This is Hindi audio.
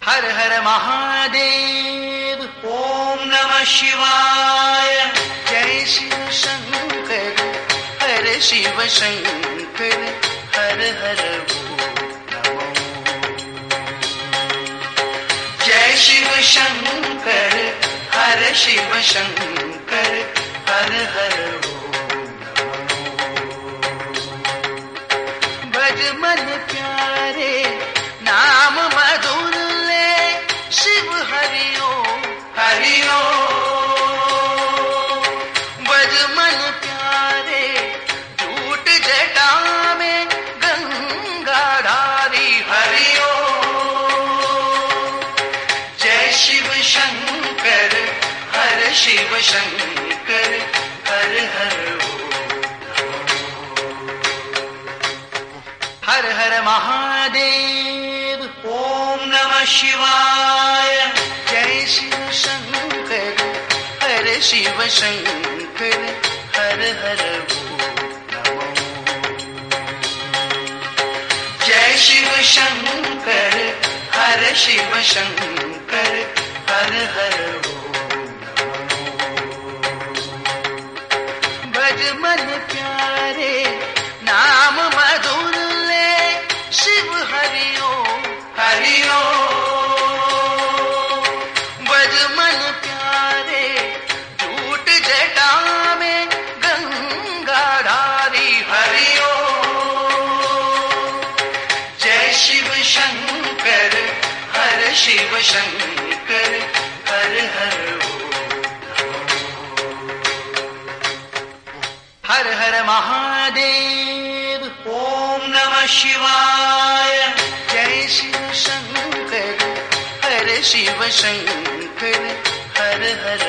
हर हर महादेव। ओम नमः शिवाय। जय शिव शंकर हर शिव शंकर हर हर ओम नमो। जय शिव शंकर हर शिव शंकर हर हर ओम नमो। भज मन प्यारे नाम मधुर शिव हरिओ हरिओ। भज मन प्यारे झूठ जटा में गंगा धारी हरिओ। जय शिव शंकर हर शिव शंकर हर हर ओम नमो। हर हर महादेव। ओम नमः शिवाय। जय शिव शंकर हर शिव शंकर हर हर ओम नमो। जय शिव शंकर हर शिव शंकर हर हर ओम नमो। भज मन प्यारे नाम मधुर शिव हरिओ हरिओ। भज मन प्यारे झूठ जटा में गंगा धारी हरिओ। जय शिव शंकर हर शिव शंकर हर हर ओम नमो। हर हर महादेव। ओम नमः शिवाय। जय शिव शंकर हर शिव शंकर